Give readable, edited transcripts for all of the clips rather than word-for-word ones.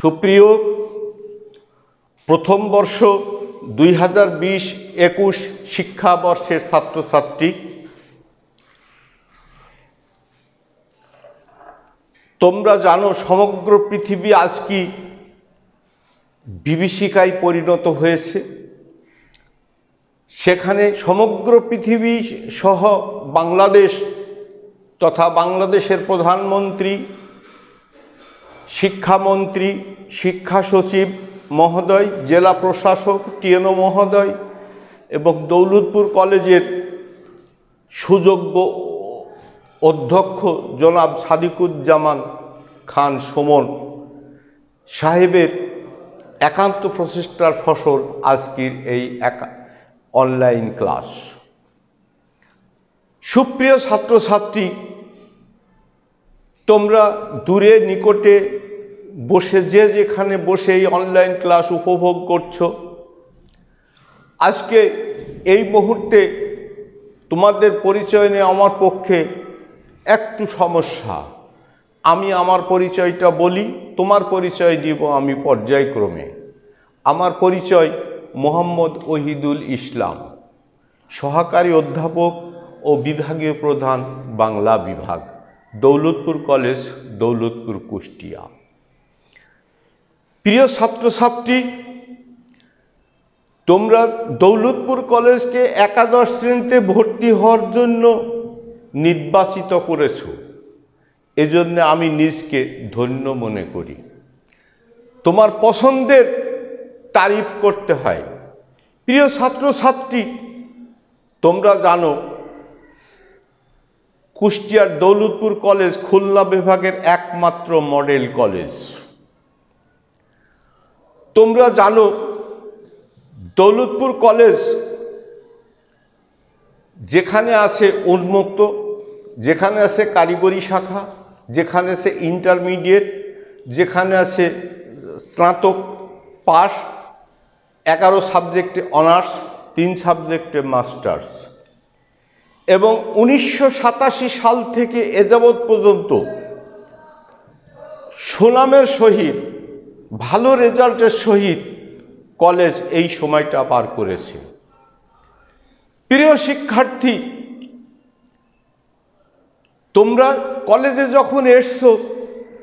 সুপ্রিয় প্রথম বর্ষ 2020-21 শিক্ষাবর্ষের ছাত্রছাত্রী, তোমরা জানো সমগ্র পৃথিবী আজ কি বিভীষিকায় পরিণত হয়েছে। সেখানে সমগ্র পৃথিবী সহ বাংলাদেশ তথা বাংলাদেশের প্রধানমন্ত্রী, শিক্ষামন্ত্রী, শিক্ষা সচিব মহোদয়, জেলা প্রশাসক টিএনও মহোদয় এবং দৌলতপুর কলেজের সুযোগ্য অধ্যক্ষ জনাব সাদিকুজ্জামান খান সুমন সাহেবের একান্ত প্রচেষ্টার ফসল আজকের এই অনলাইন ক্লাস। সুপ্রিয় ছাত্রছাত্রী, তোমরা দূরে নিকটে বসে যেখানে বসে এই অনলাইন ক্লাস উপভোগ করছো, আজকে এই মুহূর্তে তোমাদের পরিচয় নিয়ে আমার পক্ষে একটু সমস্যা। আমি আমার পরিচয়টা বলি, তোমার পরিচয় দিব আমি পর্যায়ক্রমে। আমার পরিচয় মোহাম্মদ ওহিদুল ইসলাম, সহকারী অধ্যাপক ও বিভাগীয় প্রধান, বাংলা বিভাগ, দৌলতপুর কলেজ, দৌলতপুর, কুষ্টিয়া। প্রিয় ছাত্রছাত্রী, তোমরা দৌলতপুর কলেজকে একাদশ শ্রেণীতে ভর্তি হওয়ার জন্য নির্বাচিত করেছ, এজন্য আমি নিজকে ধন্য মনে করি। তোমার পছন্দের তারিফ করতে হয়। প্রিয় ছাত্রছাত্রী, তোমরা জানো কুষ্টিয়ার দৌলতপুর কলেজ খুলনা বিভাগের একমাত্র মডেল কলেজ। তোমরা জানো দৌলতপুর কলেজ যেখানে আছে উন্মুক্ত, যেখানে আছে কারিগরি শাখা, যেখানে আছে ইন্টারমিডিয়েট, যেখানে আছে স্নাতক পাস, 11 সাবজেক্টে অনার্স, 3 সাবজেক্টে মাস্টার্স, এবং 1987 সাল থেকে এ যাবৎ পর্যন্ত সুনামের সহিত, ভালো রেজাল্টের সহিত কলেজ এই সময়টা পার করেছে। প্রিয় শিক্ষার্থী, তোমরা কলেজে যখন এসছো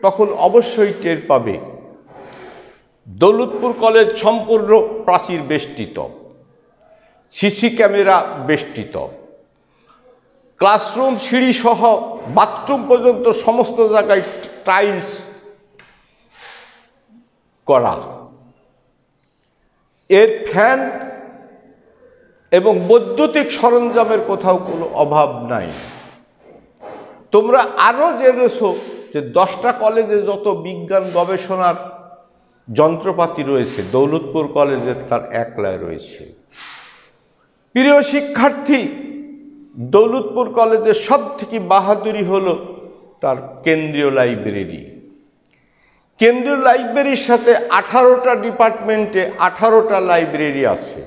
তখন অবশ্যই টের পাবে দৌলতপুর কলেজ সম্পূর্ণ প্রাচীর বেষ্টিত, সিসি ক্যামেরা বেষ্টিত, ক্লাসরুম সিঁড়ি সহ বাথরুম পর্যন্ত সমস্ত জায়গায় টাইলস করা, এর ফ্যান এবং বৈদ্যুতিক সরঞ্জামের কোথাও কোনো অভাব নাই। তোমরা আরও জেনেছো যে 10টা কলেজে যত বিজ্ঞান গবেষণার যন্ত্রপাতি রয়েছে, দৌলতপুর কলেজে তার একলায় রয়েছে। প্রিয় শিক্ষার্থী, দৌলতপুর কলেজের সব থেকে বাহাদুরি হলো তার কেন্দ্রীয় লাইব্রেরি। কেন্দ্রীয় লাইব্রেরির সাথে 18টা ডিপার্টমেন্টে 18টা লাইব্রেরি আছে।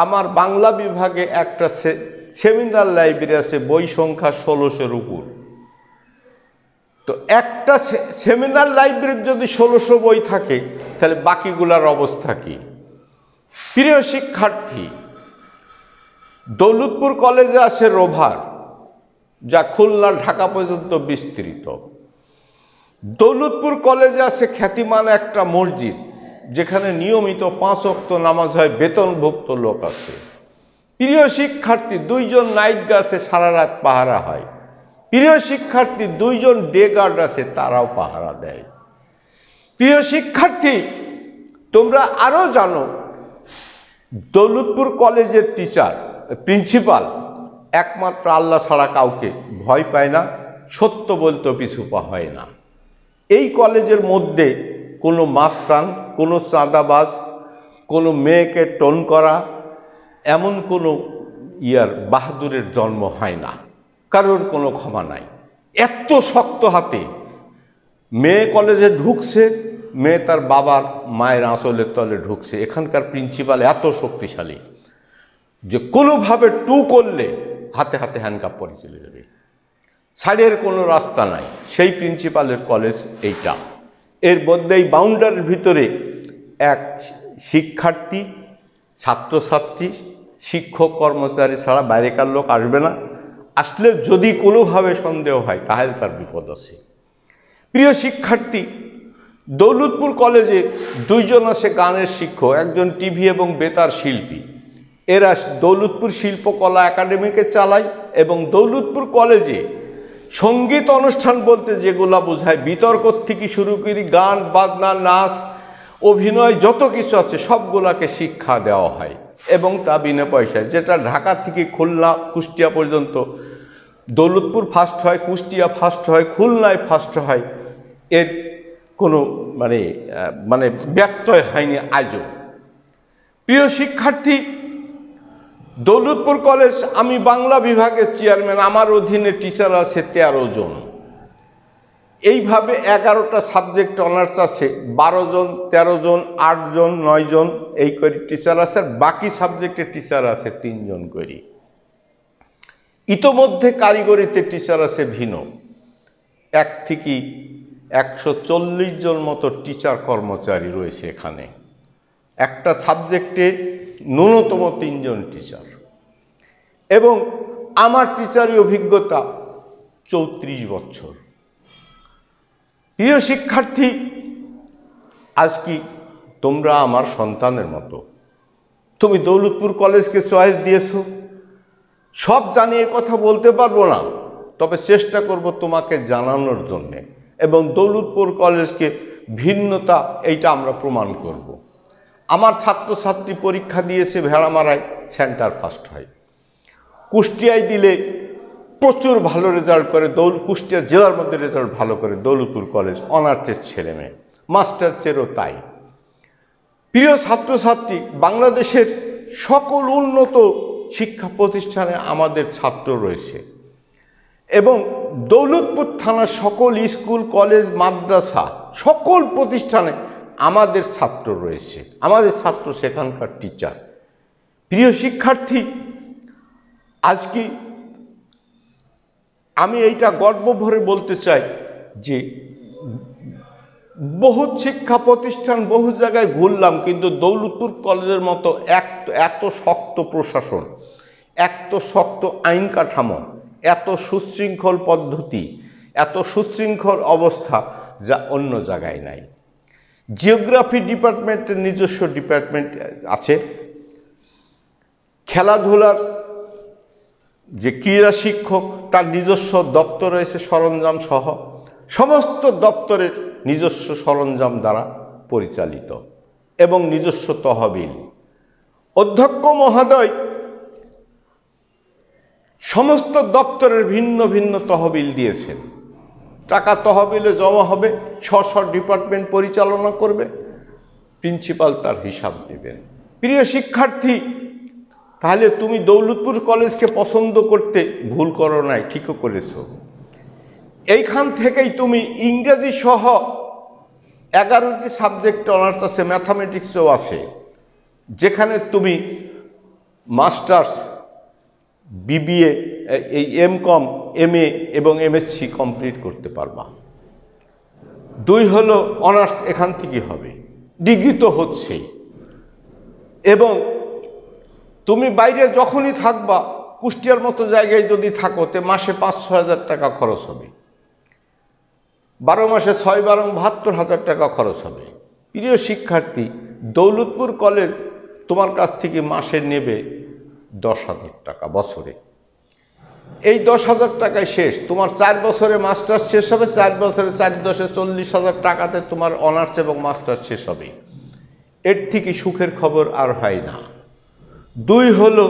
আমার বাংলা বিভাগে একটা সেমিনার লাইব্রেরি আছে, বই সংখ্যা 1600-এর উপর। তো একটা সেমিনার লাইব্রেরির যদি 1600 বই থাকে, তাহলে বাকিগুলার অবস্থা কি? প্রিয় শিক্ষার্থী, দৌলতপুর কলেজে আছে রোভার, যা খুলনা ঢাকা পর্যন্ত বিস্তৃত। দৌলতপুর কলেজে আছে খ্যাতিমান একটা মসজিদ, যেখানে নিয়মিত 5 ওয়াক্ত নামাজ হয়, বেতনভুক্ত লোক আছে। প্রিয় শিক্ষার্থী, 2 জন নাইট গার্ডসে সারা রাত পাহারা হয়। প্রিয় শিক্ষার্থী, 2 জন ডে গার্ড আছে, তারাও পাহারা দেয়। প্রিয় শিক্ষার্থী, তোমরা আরও জানো দৌলতপুর কলেজের টিচার, প্রিন্সিপাল একমাত্র আল্লাহ ছাড়া কাউকে ভয় পায় না, সত্য বলতে পিছু পা হয় না। এই কলেজের মধ্যে কোনো মাস্তান, কোনো চাঁদাবাজ, কোনো মেয়েকে টোন করা, এমন কোনো বাহাদুরের জন্ম হয় না। কারোর কোনো ক্ষমা নাই। এত শক্ত হাতে মেয়ে কলেজে ঢুকছে, মেয়ে তার বাবার মায়ের আঁচলের তলে ঢুকছে। এখানকার প্রিন্সিপাল এত শক্তিশালী যে কোনোভাবে টু করলে হাতে হাতে হ্যান্ডকাপ পরে চলে যাবে, ছাড়ের কোনো রাস্তা নাই। সেই প্রিন্সিপালের কলেজ এইটা। এর মধ্যেই বাউন্ডারির ভিতরে এক শিক্ষার্থী, ছাত্রছাত্রী, শিক্ষক কর্মচারী ছাড়া বাইরেকার লোক আসবে না। আসলে যদি কোনোভাবে সন্দেহ হয় তাহলে তার বিপদ আছে। প্রিয় শিক্ষার্থী, দৌলতপুর কলেজে দুইজন আছে গানের শিক্ষক, একজন টিভি এবং বেতার শিল্পী। এরা দৌলতপুর শিল্পকলা একাডেমিকে চালায় এবং দৌলতপুর কলেজে সঙ্গীত অনুষ্ঠান বলতে যেগুলা বোঝায়, বিতর্ক থেকে শুরু করি গান বাজনা, নাচ, অভিনয়, যত কিছু আছে সবগুলাকে শিক্ষা দেওয়া হয় এবং তা বিনা পয়সায়। যেটা ঢাকা থেকে খুলনা, কুষ্টিয়া পর্যন্ত দৌলতপুর ফার্স্ট হয়, কুষ্টিয়া ফার্স্ট হয়, খুলনায় ফার্স্ট হয়। এর কোনো মানে ব্যত্যয় হয়নি আজও। প্রিয় শিক্ষার্থী, দৌলতপুর কলেজ, আমি বাংলা বিভাগের চেয়ারম্যান, আমার অধীনে টিচার আছে 13 জন। এইভাবে 11টা সাবজেক্ট অনার্স আছে, 12 জন, 13 জন, 8 জন, 9 জন এই করে টিচার আছে। আর বাকি সাবজেক্টের টিচার আছে 3 জন করে। ইতোমধ্যে কারিগরিতে টিচার আছে ভিন্ন 1 থেকে 140 জন মতো টিচার কর্মচারী রয়েছে এখানে। একটা সাবজেক্টে ন্যূনতম 3 জন টিচার। এবং আমার টিচারি অভিজ্ঞতা 34 বছর। প্রিয় শিক্ষার্থী, আজ কি তোমরা আমার সন্তানের মতো। তুমি দৌলতপুর কলেজকে চয়েস দিয়েছো। সব জানিয়ে কথা বলতে পারবো না, তবে চেষ্টা করব তোমাকে জানানোর জন্যে, এবং দৌলতপুর কলেজকে ভিন্নতা এইটা আমরা প্রমাণ করব। আমার ছাত্রছাত্রী পরীক্ষা দিয়েছে ভেড়ামারায়, সেন্টার ফার্স্ট হয়। কুষ্টিয়ায় দিলে প্রচুর ভালো রেজাল্ট করে, কুষ্টিয়া জেলার মধ্যে রেজাল্ট ভালো করে দৌলতপুর কলেজ, অনার্সের ছেলে মেয়ে, মাস্টার চেরও তাই। প্রিয় ছাত্রছাত্রী, বাংলাদেশের সকল উন্নত শিক্ষা প্রতিষ্ঠানে আমাদের ছাত্র রয়েছে এবং দৌলতপুর থানার সকল স্কুল, কলেজ, মাদ্রাসা, সকল প্রতিষ্ঠানে আমাদের ছাত্র রয়েছে। আমাদের ছাত্র সেখানকার টিচার। প্রিয় শিক্ষার্থী, আজকে আমি এইটা গর্ব ভরে বলতে চাই যে বহু শিক্ষা প্রতিষ্ঠান, বহু জায়গায় ঘুরলাম, কিন্তু দৌলতপুর কলেজের মতো এত শক্ত প্রশাসন, এত শক্ত আইন কাঠামো, এত সুশৃঙ্খল পদ্ধতি, এত সুশৃঙ্খল অবস্থা যা অন্য জায়গায় নাই। জিওগ্রাফি ডিপার্টমেন্টের নিজস্ব ডিপার্টমেন্ট আছে। খেলাধুলার যে ক্রীড়া শিক্ষক, তার নিজস্ব দপ্তর রয়েছে সরঞ্জাম সহ, সমস্ত দপ্তরের নিজস্ব সরঞ্জাম দ্বারা পরিচালিত এবং নিজস্ব তহবিল। অধ্যক্ষ মহোদয় সমস্ত দপ্তরের ভিন্ন ভিন্ন তহবিল দিয়েছেন। টাকা তহবিলে জমা হবে, 600 ডিপার্টমেন্ট পরিচালনা করবে, প্রিন্সিপাল তার হিসাব দেবেন। প্রিয় শিক্ষার্থী, তাহলে তুমি দৌলতপুর কলেজকে পছন্দ করতে ভুল করো নাই, ঠিকও করেছো। এইখান থেকেই তুমি ইংরেজি সহ 11টি সাবজেক্ট অনার্স আছে, ম্যাথামেটিক্সও আছে, যেখানে তুমি মাস্টার্স, বিবিএ, এই এমকম, এমএ এবং এমএসসি কমপ্লিট করতে পারবা। 2 হলো অনার্স এখান থেকে হবে, ডিগ্রি তো হচ্ছেই। এবং তুমি বাইরে যখনই থাকবা, কুষ্টিয়ার মতো জায়গায় যদি থাকো, তে মাসে 5-6 হাজার টাকা খরচ হবে। 12 মাসে 6-12 72,000 টাকা খরচ হবে। প্রিয় শিক্ষার্থী, দৌলতপুর কলেজ তোমার কাছ থেকে মাসে নেবে 10,000 টাকা বছরে। এই 10,000 টাকায় শেষ। তোমার 4 বছরে মাস্টার্স শেষ হবে, 4 বছরে 4-10 40,000 টাকাতে তোমার অনার্স এবং মাস্টার্স শেষ হবে। এর থেকে সুখের খবর আর হয় না। 2 হলো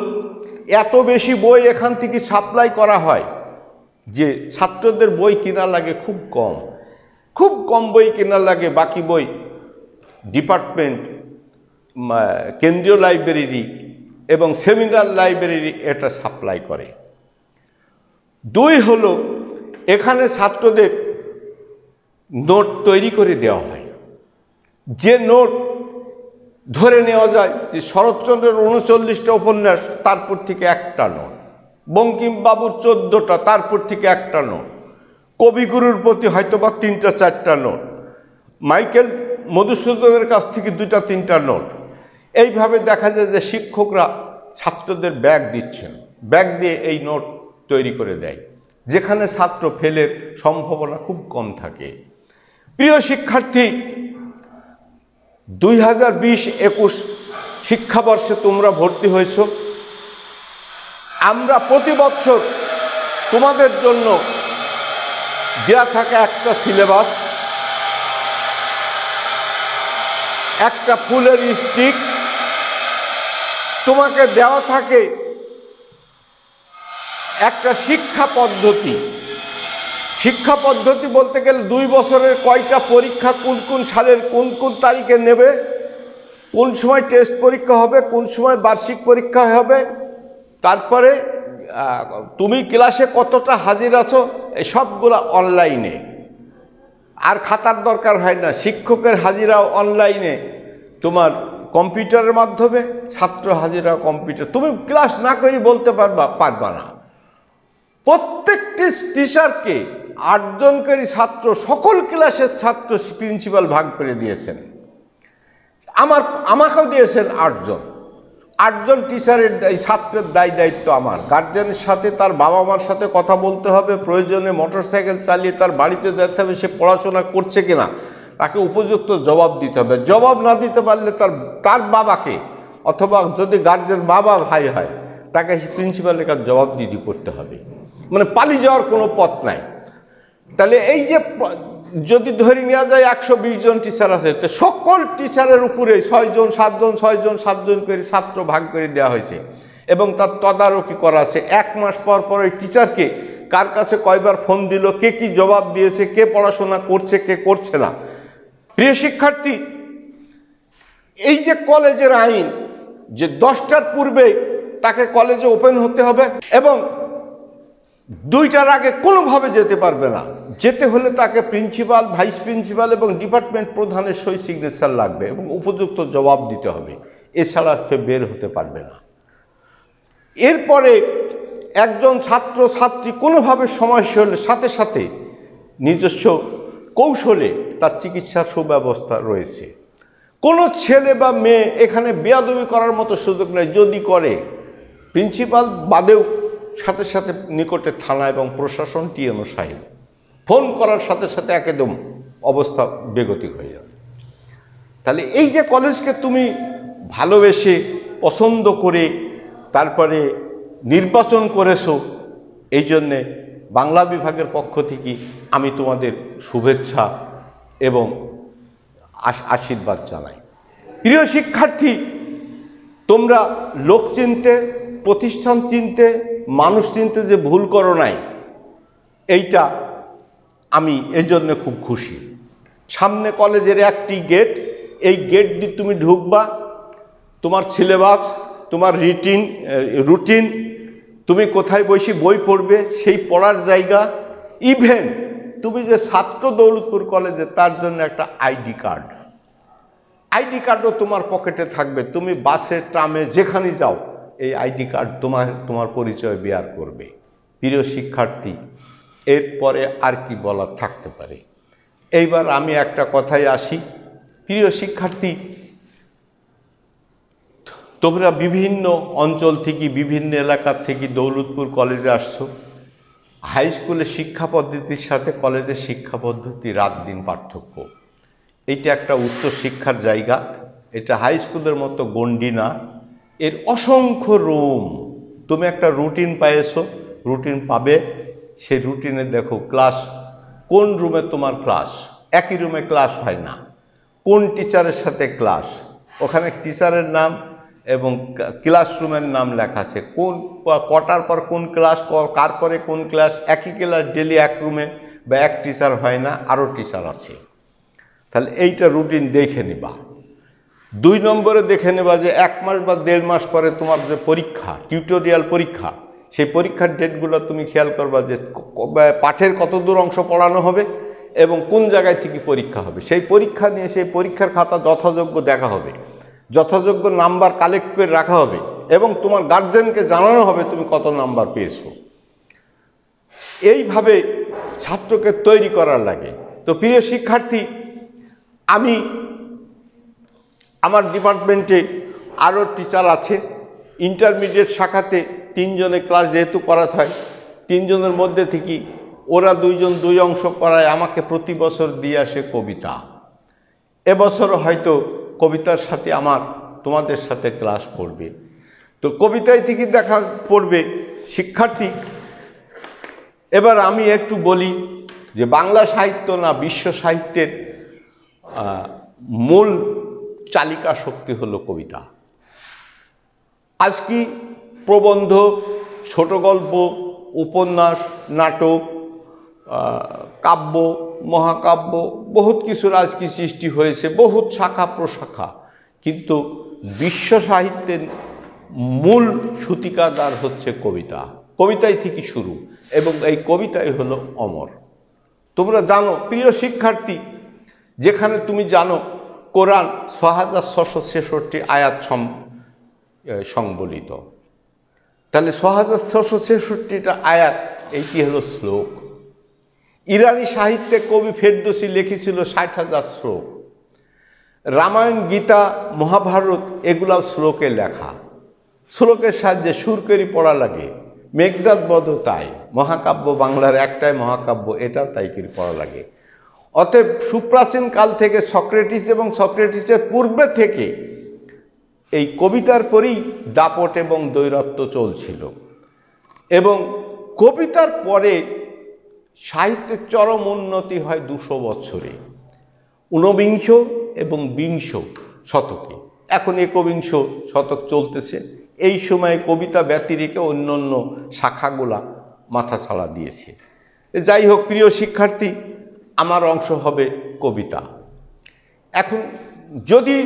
এত বেশি বই এখান থেকে সাপ্লাই করা হয় যে ছাত্রদের বই কেনা লাগে খুব কম, খুব কম বই কেনা লাগে। বাকি বই ডিপার্টমেন্ট, কেন্দ্রীয় লাইব্রেরি এবং সেমিনার লাইব্রেরি এটা সাপ্লাই করে। 2 হলো এখানে ছাত্রদের নোট তৈরি করে দেওয়া হয়। যে নোট ধরে নেওয়া যায় যে শরৎচন্দ্রের 39টা উপন্যাস, তারপর থেকে একটা নোট, বঙ্কিমবাবুর 14টা, তারপর থেকে একটা নোট, কবিগুরুর প্রতি হয়তোবা 3টা 4টা নোট, মাইকেল মধুসূদনের কাছ থেকে 2-3টা নোট। এইভাবে দেখা যায় যে শিক্ষকরা ছাত্রদের ব্যাগ দিচ্ছেন, ব্যাগ দিয়ে এই নোট তৈরি করে দেয়, যেখানে ছাত্র ফেলের সম্ভাবনা খুব কম থাকে। প্রিয় শিক্ষার্থী, 2020-21 শিক্ষাবর্ষে তোমরা ভর্তি হয়েছ। আমরা প্রতি বছর তোমাদের জন্য দেয়া থাকে একটা সিলেবাস, একটা ফুলের স্টিক, তোমাকে দেওয়া থাকে একটা শিক্ষা পদ্ধতি। শিক্ষা পদ্ধতি বলতে গেলে 2 বছরের কয়টা পরীক্ষা, কোন কোন সালের কোন কোন তারিখে নেবে, কোন সময় টেস্ট পরীক্ষা হবে, কোন সময় বার্ষিক পরীক্ষা হবে, তারপরে তুমি ক্লাসে কতটা হাজির আছো, এই সবগুলো অনলাইনে। আর খাতার দরকার হয় না, শিক্ষকের হাজিরাও অনলাইনে, তোমার কম্পিউটারের মাধ্যমে, ছাত্র হাজিরা কম্পিউটার। তুমি ক্লাস না করে বলতে পারবা না। প্রত্যেকটি টিচারকে 8 জন করে ছাত্র, সকল ক্লাসের ছাত্র প্রিন্সিপাল ভাগ করে দিয়েছেন। আমাকেও দিয়েছেন 8 জন। 8 জন টিচারের ছাত্রের দায়িত্ব আমার। গার্জেনের সাথে, তার বাবা মার সাথে কথা বলতে হবে, প্রয়োজনে মোটরসাইকেল চালিয়ে তার বাড়িতে যেতে হবে, সে পড়াশোনা করছে কিনা তাকে উপযুক্ত জবাব দিতে হবে। জবাব না দিতে পারলে তার বাবাকে, অথবা যদি গার্জেন বাবা ভাই হয়, তাকে প্রিন্সিপালের কাছে জবাবদিহি করতে হবে। মানে পালিয়ে যাওয়ার কোনো পথ নাই। তাহলে এই যে যদি ধরে নেওয়া যায় 120 জন টিচার আছে, তো সকল টিচারের উপরে 6 জন 7 জন 6 জন 7 জন করে ছাত্র ভাগ করে দেওয়া হয়েছে, এবং তার তদারকি করা আছে। 1 মাস পর পর ওই টিচারকে কার কাছে কয়বার ফোন দিল, কে কি জবাব দিয়েছে, কে পড়াশোনা করছে, কে করছে না। প্রিয় শিক্ষার্থী, এই যে কলেজের আইন যে 10টার পূর্বে তাকে কলেজে ওপেন হতে হবে এবং 2টার আগে কোনোভাবে যেতে পারবে না। যেতে হলে তাকে প্রিন্সিপাল, ভাইস প্রিন্সিপাল এবং ডিপার্টমেন্ট প্রধানের সই সিগনেচার লাগবে এবং উপযুক্ত জবাব দিতে হবে, এছাড়া সে বের হতে পারবে না। এরপরে একজন ছাত্র ছাত্রী কোনোভাবে সমস্যা হলে সাথে সাথে নিজস্ব কৌশলে তার চিকিৎসার সুব্যবস্থা রয়েছে। কোনো ছেলে বা মেয়ে এখানে বেয়াদবি করার মতো সুযোগ নেই। যদি করে, প্রিন্সিপাল বাদেও সাথে সাথে নিকটে থানা এবং প্রশাসন, টিএনও সাহেব ফোন করার সাথে সাথে একদম অবস্থা বেগতিক হয়ে যাবে। তাহলে এই যে কলেজকে তুমি ভালোবেসে পছন্দ করে তারপরে নির্বাচন করেছো, এই জন্যে বাংলা বিভাগের পক্ষ থেকে আমি তোমাদের শুভেচ্ছা এবং আশীর্বাদ জানাই। প্রিয় শিক্ষার্থী, তোমরা লোক চিনতে, প্রতিষ্ঠান চিনতে, মানুষ চিনতে যে ভুল করো নাই, এইটা আমি এই জন্য খুব খুশি। সামনে কলেজের একটি গেট, এই গেট দিয়ে তুমি ঢুকবা, তোমার সিলেবাস, তোমার রুটিন, তুমি কোথায় বসে বই পড়বে সেই পড়ার জায়গা, ইভেন তুমি যে ছাত্র দৌলতপুর কলেজে, তার জন্য একটা আইডি কার্ডও তোমার পকেটে থাকবে। তুমি বাসে, ট্রামে যেখানে যাও, এই আইডি কার্ড তোমার পরিচয় বেয়ার করবে। প্রিয় শিক্ষার্থী, এরপরে আর কি বলার থাকতে পারে। এইবার আমি একটা কথায় আসি। প্রিয় শিক্ষার্থী, তোমরা বিভিন্ন অঞ্চল থেকে, বিভিন্ন এলাকার থেকে দৌলতপুর কলেজে আসছো। হাই স্কুলের শিক্ষা পদ্ধতির সাথে কলেজের শিক্ষা পদ্ধতি রাত দিন পার্থক্য। এইটা একটা উচ্চ শিক্ষার জায়গা, এটা হাই স্কুলের মতো গণ্ডি না। এর অসংখ্য রুম, তুমি একটা রুটিন পেয়েছো, রুটিন পাবে। সেই রুটিনে দেখো ক্লাস, কোন রুমে তোমার ক্লাস, একই রুমে ক্লাস হয় না, কোন টিচারের সাথে ক্লাস, ওখানে টিচারের নাম এবং ক্লাসরুমের নাম লেখা আছে, কোন কটার পর কোন ক্লাস, কার পরে কোন ক্লাস। একই ক্লাস ডেলি এক রুমে বা এক টিচার হয় না, আরও টিচার আছে। তাহলে এইটা রুটিন দেখে নিবা। 2 নম্বরে দেখে নেবা যে 1 মাস বা 1.5 মাস পরে তোমার যে পরীক্ষা, টিউটোরিয়াল পরীক্ষা, সেই পরীক্ষার ডেটগুলো তুমি খেয়াল করবা যে পাঠের কত দূর অংশ পড়ানো হবে এবং কোন জায়গায় থেকে পরীক্ষা হবে। সেই পরীক্ষা নিয়ে সেই পরীক্ষার খাতা যথাযোগ্য দেখা হবে, যথাযোগ্য নাম্বার কালেক্ট করে রাখা হবে এবং তোমার গার্জেনকে জানানো হবে তুমি কত নাম্বার পেয়েছো। এইভাবে ছাত্রকে তৈরি করার লাগে। তো প্রিয় শিক্ষার্থী, আমি আমার ডিপার্টমেন্টে আরও টিচার আছে, ইন্টারমিডিয়েট শাখাতে 3 জনে ক্লাস যেহেতু করাতে হয়, 3 জনের মধ্যে থেকে ওরা 2 জন 2 অংশ করায়, আমাকে প্রতি বছর দিয়ে আসে কবিতা। এবছরও হয়তো কবিতার সাথে আমার তোমাদের সাথে ক্লাস পড়বে। তো কবিতায় থেকে দেখা পড়বে শিক্ষার্থী। এবার আমি একটু বলি যে বাংলা সাহিত্য না বিশ্ব সাহিত্যের মূল চালিকা শক্তি হলো কবিতা। আজ কি প্রবন্ধ, ছোট গল্প, উপন্যাস, নাটক, কাব্য, মহাকাব্য, বহুত কিছুর আজ কি সৃষ্টি হয়েছে, বহুত শাখা প্রশাখা, কিন্তু বিশ্ব সাহিত্যের মূল সূতিকাগার হচ্ছে কবিতা। কবিতাই থেকে শুরু, এবং এই কবিতাই হলো অমর। তোমরা জানো প্রিয় শিক্ষার্থী, যেখানে তুমি জানো কোরআন 6666 আয়াত সংবলিত, তাহলে 6666টা আয়াত, এইটি হলো শ্লোক। ইরানি সাহিত্যে কবি ফেরদৌসী লিখেছিল 60,000 শ্লোক। রামায়ণ, গীতা, মহাভারত এগুলো শ্লোকে লেখা, শ্লোকের সাহায্যে সুর করে পড়া লাগে। মেঘনাদ বধও তাই, মহাকাব্য বাংলার একটাই মহাকাব্য, এটাও তাই করে পড়া লাগে। অতএব সুপ্রাচীন কাল থেকে সক্রেটিস এবং সক্রেটিসের পূর্বে থেকে এই কবিতার পরেই দাপট এবং দ্বৈরত্ব চলছিল, এবং কবিতার পরে সাহিত্যের চরম উন্নতি হয় 200 বছরে, 19 এবং 20 শতকে। এখন একবিংশ শতক চলতেছে, এই সময়ে কবিতা ব্যতিরেকে অন্য অন্য শাখাগুলা মাথা ছাড়া দিয়েছে। যাই হোক প্রিয় শিক্ষার্থী, আমার অংশ হবে কবিতা। এখন যদি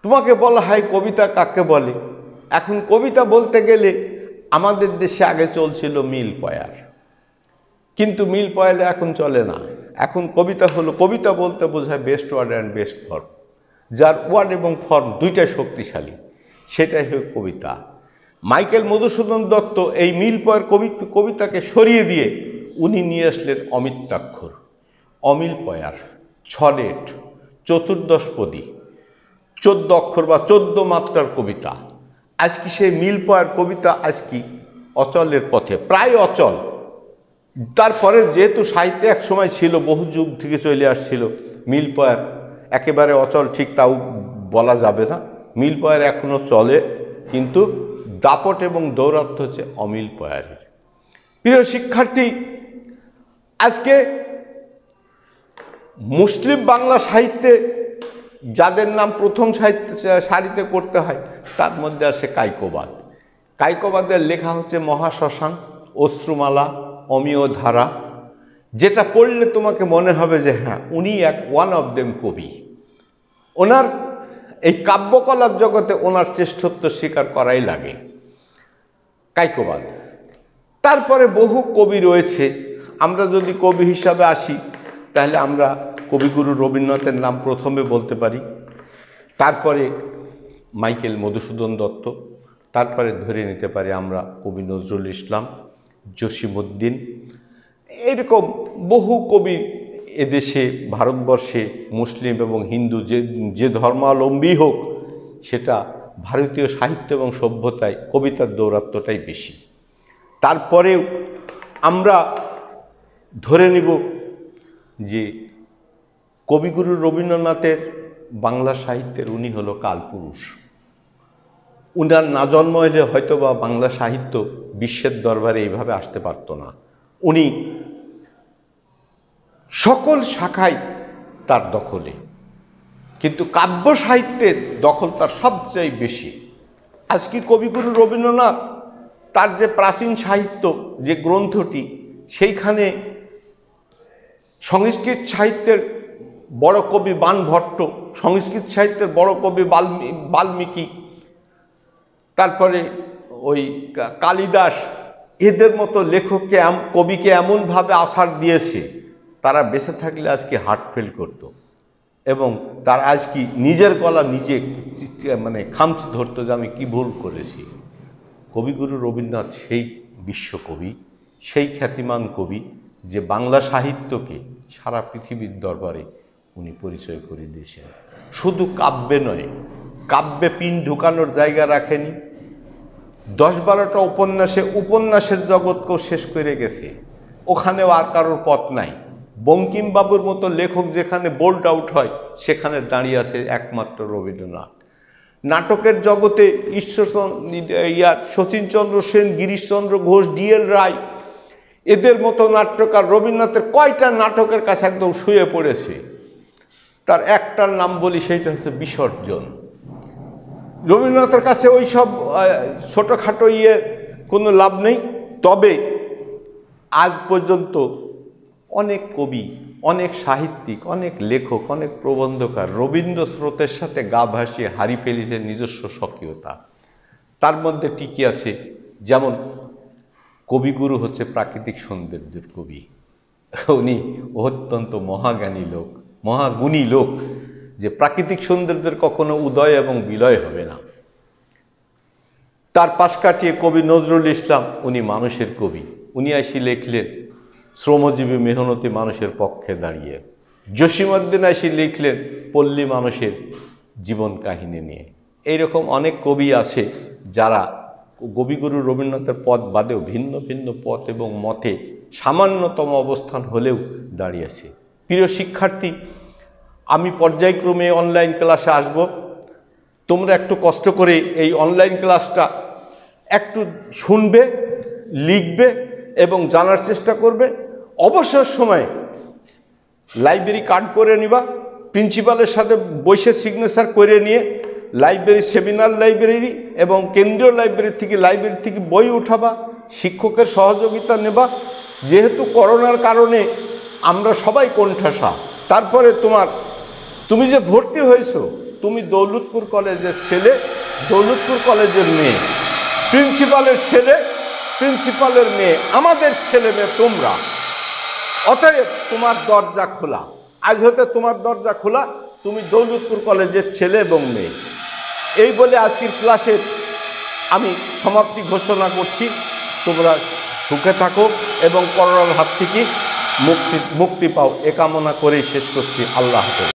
তোমাকে বলা হয় কবিতা কাকে বলে, এখন কবিতা বলতে গেলে আমাদের দেশে আগে চলছিল মিল পয়ার, কিন্তু মিল পয়ালে এখন চলে না। এখন কবিতা হলো, কবিতা বলতে বোঝায় best word and best form, যার ওয়ার্ড এবং ফর্ম দুইটাই শক্তিশালী, সেটাই হলো কবিতা। মাইকেল মধুসূদন দত্ত এই মিল পয়ার কবিতাকে সরিয়ে দিয়ে উনি নিয়ে আসলেন অমিত্রাক্ষর, অমিল পয়ার, ছলেট, চতুর্দশপদী, 14 অক্ষর বা 14 মাত্রার কবিতা। আজকে সেই মিল পয়ার কবিতা আজকে অচলের পথে, প্রায় অচল। তারপরে যেহেতু সাহিত্যে এক সময় ছিল, বহু যুগ থেকে চলে আসছিল, মিল পয়ার একেবারে অচল ঠিক তাও বলা যাবে না। মিল পয়ার এখনও চলে, কিন্তু দাপট এবং দৌরাত্ম হচ্ছে অমিল পয়ারের। প্রিয় শিক্ষার্থী, আজকে মুসলিম বাংলা সাহিত্যে যাদের নাম প্রথম সারিতে করতে হয়, তার মধ্যে আসে কায়কোবাদ। কায়কোবাদের লেখা হচ্ছে মহাশ্মশান, অশ্রুমালা, অমিয় ধারা, যেটা পড়লে তোমাকে মনে হবে যে হ্যাঁ উনি ওয়ান অফ দেম কবি। ওনার এই কাব্যকলার জগতে ওনার শ্রেষ্ঠত্ব স্বীকার করাই লাগে, কায়কোবাদ। তারপরে বহু কবি রয়েছে। আমরা যদি কবি হিসাবে আসি, তাহলে আমরা কবিগুরু রবীন্দ্রনাথের নাম প্রথমে বলতে পারি, তারপরে মাইকেল মধুসূদন দত্ত, তারপরে ধরে নিতে পারি আমরা কবি নজরুল ইসলাম, জসিমউদ্দিন। এরকম বহু কবি এদেশে, ভারতবর্ষে, মুসলিম এবং হিন্দু যে ধর্মাবলম্বী হোক, সেটা ভারতীয় সাহিত্য এবং সভ্যতায় কবিতার দৌরাত্ম্যটাই বেশি। তারপরেও আমরা ধরে নিব যে কবিগুরু রবীন্দ্রনাথের বাংলা সাহিত্যের উনি হলো কালপুরুষ। উনার না জন্ম হলে হয়তো বা বাংলা সাহিত্য বিশ্বের দরবারে এইভাবে আসতে পারত না। উনি সকল শাখায় তার দখলে, কিন্তু কাব্য সাহিত্যের দখল তার সবচেয়ে বেশি। আজকে কবিগুরু রবীন্দ্রনাথ তার যে প্রাচীন সাহিত্য যে গ্রন্থটি, সেইখানে সংস্কৃত সাহিত্যের বড় কবি বাণভট্ট, সংস্কৃত সাহিত্যের বড় কবি বাল্মীকি, তারপরে ওই কালিদাস, এদের মতো লেখককে, কবিকে এমনভাবে আছাড় দিয়েছে, তারা বেঁচে থাকলে আজকে হার্ট ফেল করতো, এবং তার আজকে নিজের গলা নিজে খামচি ধরতো যে আমি কী ভুল করেছি। কবিগুরু রবীন্দ্রনাথ সেই বিশ্বকবি, সেই খ্যাতিমান কবি, যে বাংলা সাহিত্যকে সারা পৃথিবীর দরবারে উনি পরিচয় করে দিয়েছেন। শুধু কাব্যে নয়, কাব্যে পিন ঢুকানোর জায়গা রাখেনি। 10-12টা উপন্যাসের জগৎকেও শেষ করে গেছে। ওখানেও আর কারোর পথ নাই। বঙ্কিমবাবুর মতো লেখক যেখানে বোল্ড আউট হয়, সেখানে দাঁড়িয়ে আছে একমাত্র রবীন্দ্রনাথ। নাটকের জগতে শচীনচন্দ্র সেন, গিরিশচন্দ্র ঘোষ, ডিএল রায়, এদের মতো নাট্যকার রবীন্দ্রনাথের কয়টা নাটকের কাছে একদম শুয়ে পড়েছে। তার একটার নাম বলি, সেইটা হচ্ছে বিসর্জন। রবীন্দ্রনাথের কাছে ওই সব ছোটোখাটো কোনো লাভ নেই। তবে আজ পর্যন্ত অনেক কবি, অনেক সাহিত্যিক, অনেক লেখক, অনেক প্রবন্ধকার রবীন্দ্র স্রোতের সাথে গা ভাসিয়ে হারিয়ে ফেলেছে নিজস্ব স্বকীয়তা। তার মধ্যে টিকে আছে, যেমন কবিগুরু হচ্ছে প্রাকৃতিক সৌন্দর্যের কবি। উনি অত্যন্ত মহাজ্ঞানী লোক, মহাগুণী লোক, যে প্রাকৃতিক সৌন্দর্যের কখনো উদয় এবং বিলয় হবে না। তার পাশ কাটিয়ে কবি নজরুল ইসলাম, উনি মানুষের কবি। উনি এসে লিখলেন শ্রমজীবী মেহনতি মানুষের পক্ষে দাঁড়িয়ে। জসীমউদ্দীন এসে লিখলেন পল্লী মানুষের জীবন কাহিনী নিয়ে। এইরকম অনেক কবি আছে যারা কবিগুরু রবীন্দ্রনাথের পথ বাদেও ভিন্ন ভিন্ন পথ এবং মতে সামান্যতম অবস্থান হলেও দাঁড়িয়েছে। প্রিয় শিক্ষার্থী, আমি পর্যায়ক্রমে অনলাইন ক্লাসে আসব। তোমরা একটু কষ্ট করে এই অনলাইন ক্লাসটা একটু শুনবে, লিখবে এবং জানার চেষ্টা করবে। অবসর সময়ে লাইব্রেরি কার্ড করে নিবা, প্রিন্সিপালের সাথে বসে সিগনেচার করে নিয়ে লাইব্রেরি, সেমিনার লাইব্রেরি এবং কেন্দ্রীয় লাইব্রেরি থেকে বই উঠাবা, শিক্ষকের সহযোগিতা নেবা। যেহেতু করোনার কারণে আমরা সবাই কোণঠাসা, তারপরে তুমি যে ভর্তি হয়েছো, তুমি দৌলতপুর কলেজের ছেলে, দৌলতপুর কলেজের মেয়ে, প্রিন্সিপালের ছেলে, প্রিন্সিপালের মেয়ে, আমাদের ছেলে মেয়ে তোমরা। অতএব তোমার দরজা খোলা, আজ হতে তোমার দরজা খোলা, তুমি দৌলতপুর কলেজের ছেলে এবং মেয়ে। এই বলে আজকের ক্লাসের আমি সমাপ্তি ঘোষণা করছি। তোমরা সুখে থাকো এবং করোনার হাত থেকে মুক্তি পাও, এ কামনা করেই শেষ করছি। আল্লাহ হাফেজ।